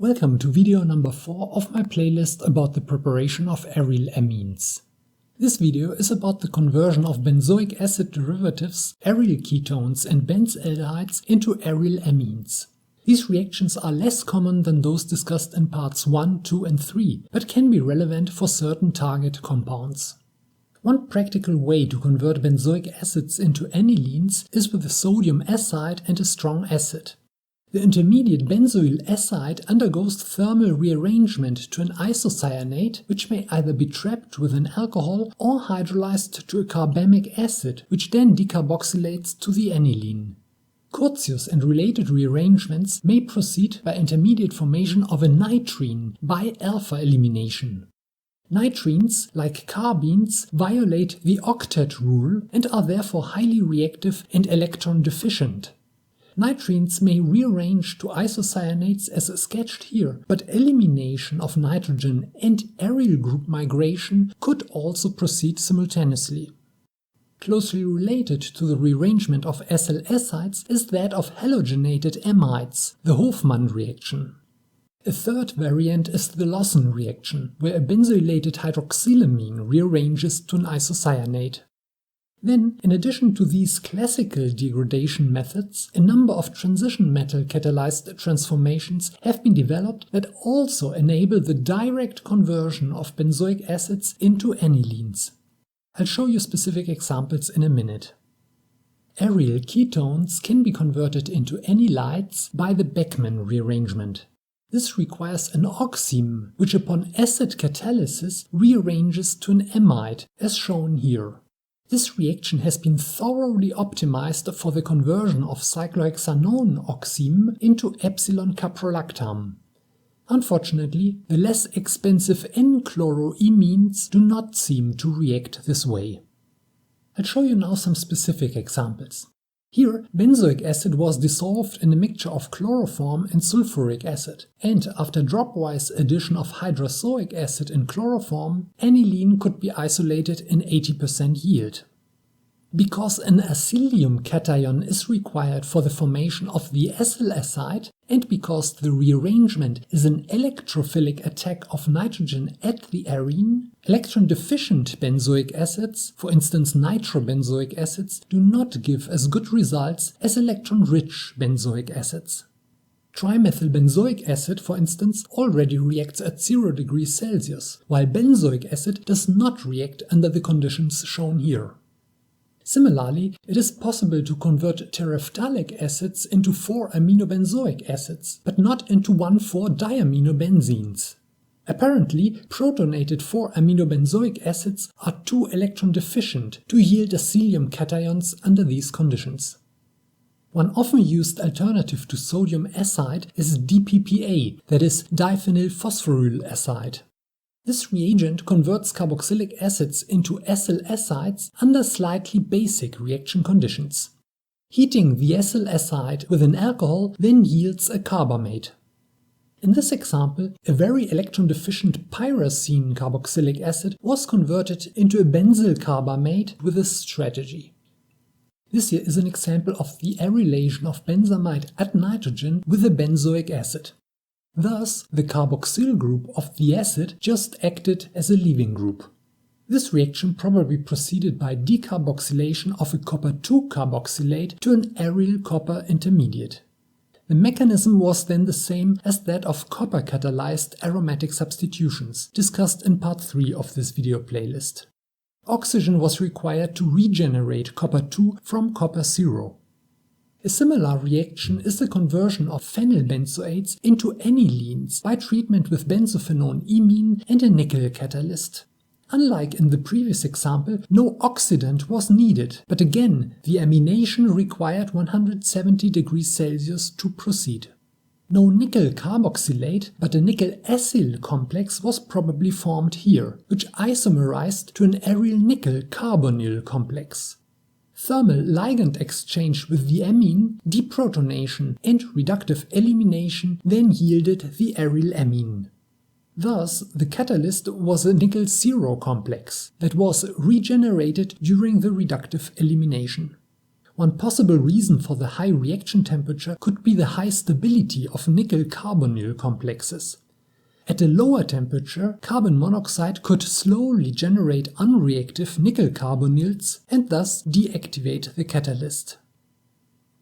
Welcome to video number 4 of my playlist about the preparation of arylamines. This video is about the conversion of benzoic acid derivatives, Aryl Ketones and benzaldehydes into arylamines. These reactions are less common than those discussed in parts 1, 2 and 3, but can be relevant for certain target compounds. One practical way to convert benzoic acids into anilines is with a sodium acide and a strong acid. The intermediate benzoyl acide undergoes thermal rearrangement to an isocyanate, which may either be trapped with an alcohol or hydrolyzed to a carbamic acid, which then decarboxylates to the aniline. Curtius and related rearrangements may proceed by intermediate formation of a nitrene by alpha elimination. Nitrines, like carbenes, violate the octet rule and are therefore highly reactive and electron deficient. Nitrines may rearrange to isocyanates as sketched here, but elimination of nitrogen and aryl group migration could also proceed simultaneously. Closely related to the rearrangement of acyl acids is that of halogenated amides, the Hofmann reaction. A third variant is the Lossen reaction, where a benzoylated hydroxylamine rearranges to an isocyanate. Then, in addition to these classical degradation methods, a number of transition metal catalyzed transformations have been developed that also enable the direct conversion of benzoic acids into anilines. I'll show you specific examples in a minute. Aryl ketones can be converted into Anilines by the Beckmann rearrangement. This requires an oxime, which upon acid catalysis rearranges to an amide, as shown here. This reaction has been thoroughly optimized for the conversion of cyclohexanone oxime into epsilon caprolactam. Unfortunately, the less expensive N-chloroimines do not seem to react this way. I'll show you now some specific examples. Here, benzoic acid was dissolved in a mixture of chloroform and sulfuric acid, and after dropwise addition of hydrozoic acid in chloroform, aniline could be isolated in 80% yield. Because an acylium cation is required for the formation of the acyl acide, and because the rearrangement is an electrophilic attack of nitrogen at the arene, electron-deficient benzoic acids, for instance nitrobenzoic acids, do not give as good results as electron-rich benzoic acids. Trimethylbenzoic acid, for instance, already reacts at 0 degrees Celsius, while benzoic acid does not react under the conditions shown here. Similarly, it is possible to convert terephthalic acids into 4-aminobenzoic acids, but not into 1,4-diaminobenzenes. Apparently, protonated 4-aminobenzoic acids are too electron deficient to yield acylium cations under these conditions. One often used alternative to sodium acide is DPPA, that is diphenylphosphoryl acide. This reagent converts carboxylic acids into acyl acides under slightly basic reaction conditions. Heating the acyl acide with an alcohol then yields a carbamate. In this example, a very electron-deficient pyracine carboxylic acid was converted into a benzyl carbamate with this strategy. This here is an example of the arylation of benzamide at nitrogen with a benzoic acid. Thus, the carboxyl group of the acid just acted as a leaving group. This reaction probably proceeded by decarboxylation of a copper-2 carboxylate to an aryl copper intermediate. The mechanism was then the same as that of copper-catalyzed aromatic substitutions, discussed in part 3 of this video playlist. Oxygen was required to regenerate copper-2 from copper-0. A similar reaction is the conversion of phenylbenzoates into anilines by treatment with benzophenone imine and a nickel catalyst. Unlike in the previous example, no oxidant was needed, but again, the amination required 170 degrees Celsius to proceed. No nickel carboxylate, but a nickel acyl complex was probably formed here, which isomerized to an aryl nickel carbonyl complex. Thermal ligand exchange with the amine, deprotonation and reductive elimination then yielded the arylamine. Thus, the catalyst was a nickel-0 complex that was regenerated during the reductive elimination. One possible reason for the high reaction temperature could be the high stability of nickel-carbonyl complexes. At a lower temperature, carbon monoxide could slowly generate unreactive nickel carbonyls and thus deactivate the catalyst.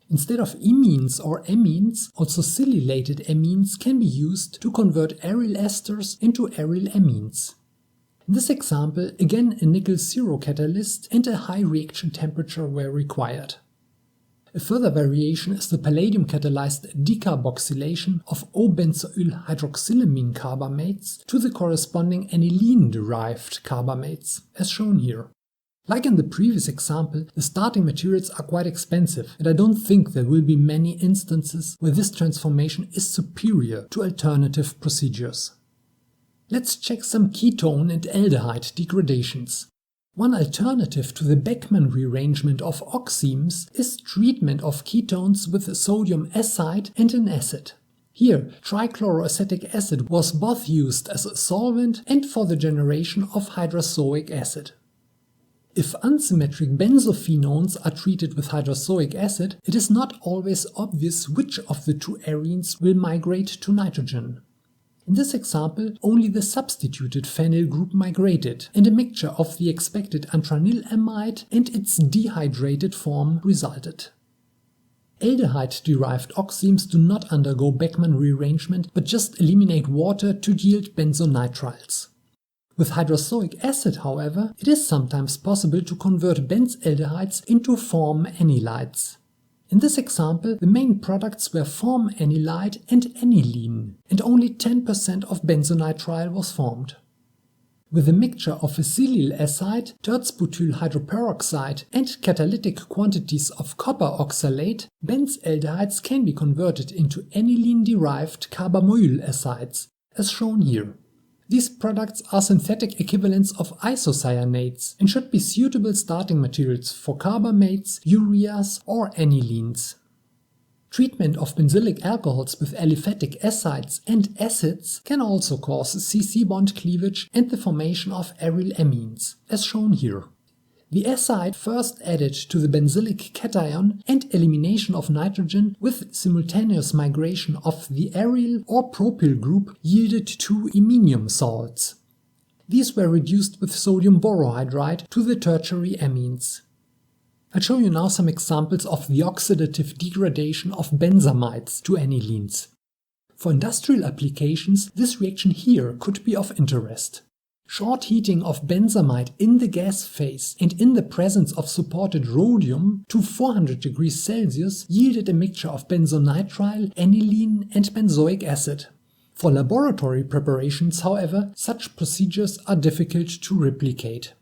Instead of imines or amines, also silylated amines can be used to convert aryl esters into arylamines. In this example, again a nickel zero catalyst and a high reaction temperature were required. A further variation is the palladium-catalyzed decarboxylation of O-benzoyl hydroxylamine carbamates to the corresponding aniline-derived carbamates, as shown here. Like in the previous example, the starting materials are quite expensive, and I don't think there will be many instances where this transformation is superior to alternative procedures. Let's check some ketone and aldehyde degradations. One alternative to the Beckmann rearrangement of oximes is treatment of ketones with a sodium acide and an acid. Here, trichloroacetic acid was both used as a solvent and for the generation of hydrozoic acid. If unsymmetric benzophenones are treated with hydrozoic acid, it is not always obvious which of the two arenes will migrate to nitrogen. In this example, only the substituted phenyl group migrated, and a mixture of the expected antranylamide and its dehydrated form resulted. Aldehyde-derived oximes do not undergo Beckmann rearrangement but just eliminate water to yield benzonitriles. With hydrozoic acid, however, it is sometimes possible to convert benzaldehydes into form anilides. In this example, the main products were form anilide and aniline, and only 10% of benzonitrile was formed. With a mixture of acylyl acide, terzbutyl hydroperoxide, and catalytic quantities of copper oxalate, benzaldehydes can be converted into aniline-derived Carbamoyl acids, as shown here. These products are synthetic equivalents of isocyanates and should be suitable starting materials for carbamates, ureas, or anilines. Treatment of benzylic alcohols with aliphatic acids and acids can also cause C-C bond cleavage and the formation of arylamines, as shown here. The acide first added to the benzylic cation and elimination of nitrogen with simultaneous migration of the aryl or propyl group yielded two iminium salts. These were reduced with sodium borohydride to the tertiary amines. I'll show you now some examples of the oxidative degradation of benzamides to anilines. For industrial applications, this reaction here could be of interest. Short heating of benzamide in the gas phase and in the presence of supported rhodium to 400 degrees Celsius yielded a mixture of benzonitrile, aniline and benzoic acid. For laboratory preparations, however, such procedures are difficult to replicate.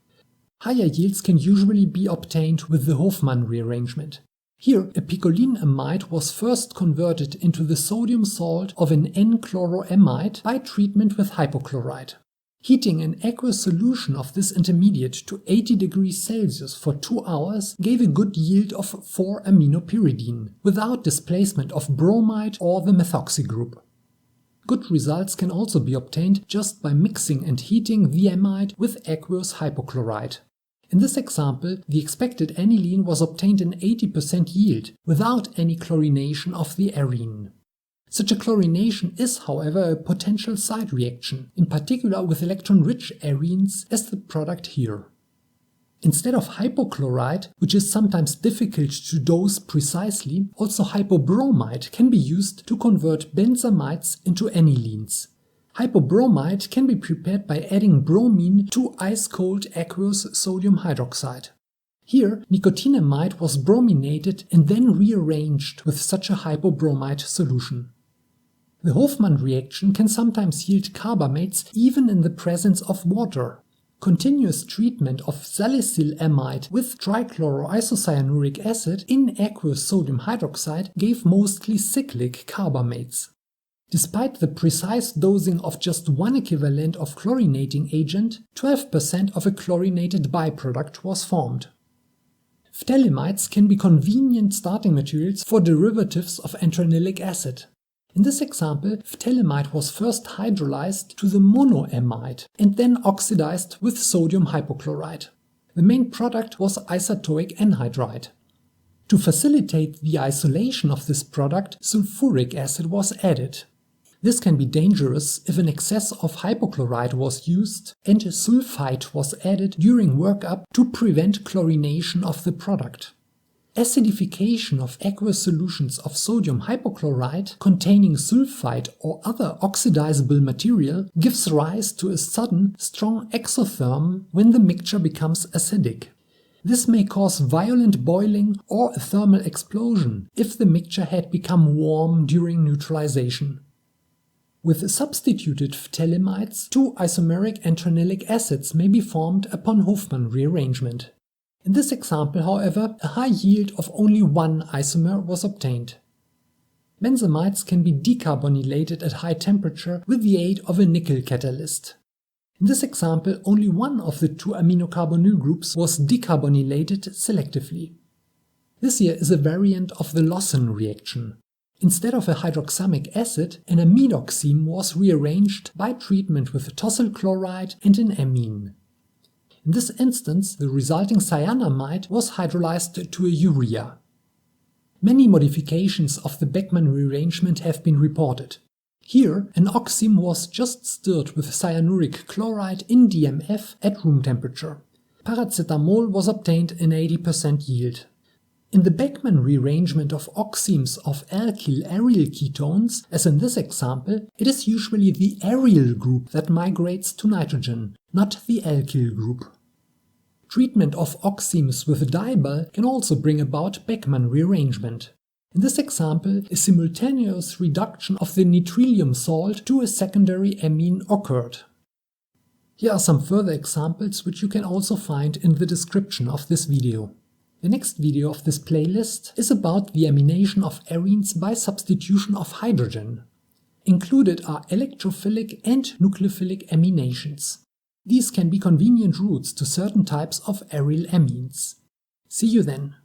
Higher yields can usually be obtained with the Hofmann rearrangement. Here, a picoline amide was first converted into the sodium salt of an N-chloroamide by treatment with hypochlorite. Heating an aqueous solution of this intermediate to 80 degrees Celsius for 2 hours gave a good yield of 4-aminopyridine, without displacement of bromide or the methoxy group. Good results can also be obtained just by mixing and heating the amide with aqueous hypochlorite. In this example, the expected aniline was obtained in 80% yield, without any chlorination of the arene. Such a chlorination is, however, a potential side reaction, in particular with electron-rich arenes as the product here. Instead of hypochlorite, which is sometimes difficult to dose precisely, also hypobromide can be used to convert benzamides into anilines. Hypobromide can be prepared by adding bromine to ice-cold aqueous sodium hydroxide. Here, nicotinamide was brominated and then rearranged with such a hypobromide solution. The Hofmann reaction can sometimes yield carbamates even in the presence of water. Continuous treatment of salicylamide with trichloroisocyanuric acid in aqueous sodium hydroxide gave mostly cyclic carbamates. Despite the precise dosing of just one equivalent of chlorinating agent, 12% of a chlorinated byproduct was formed. Phthalimides can be convenient starting materials for derivatives of antranilic acid. In this example, phthalimide was first hydrolyzed to the monoamide and then oxidized with sodium hypochlorite. The main product was isotoic anhydride. To facilitate the isolation of this product, sulfuric acid was added. This can be dangerous if an excess of hypochlorite was used and sulfite was added during workup to prevent chlorination of the product. Acidification of aqueous solutions of sodium hypochlorite containing sulfite or other oxidizable material gives rise to a sudden, strong exotherm when the mixture becomes acidic. This may cause violent boiling or a thermal explosion if the mixture had become warm during neutralization. With substituted phthalamides, 2 isomeric antranilic acids may be formed upon Hofmann rearrangement. In this example, however, a high yield of only 1 isomer was obtained. Benzamides can be decarbonylated at high temperature with the aid of a nickel catalyst. In this example, only one of the 2 aminocarbonyl groups was decarbonylated selectively. This here is a variant of the Lossen reaction. Instead of a hydroxamic acid, an amidoxime was rearranged by treatment with tosyl chloride and an amine. In this instance, the resulting cyanamide was hydrolyzed to a urea. Many modifications of the Beckmann rearrangement have been reported. Here, an oxime was just stirred with cyanuric chloride in DMF at room temperature. Paracetamol was obtained in 80% yield. In the Beckmann rearrangement of oximes of alkyl Aryl ketones, as in this example, it is usually the aryl group that migrates to nitrogen, not the alkyl group. Treatment of oximes with diol can also bring about Beckmann rearrangement. In this example, a simultaneous reduction of the nitrilium salt to a secondary amine occurred. Here are some further examples which you can also find in the description of this video. The next video of this playlist is about the amination of arenes by substitution of hydrogen. Included are electrophilic and nucleophilic aminations. These can be convenient routes to certain types of arylamines. See you then.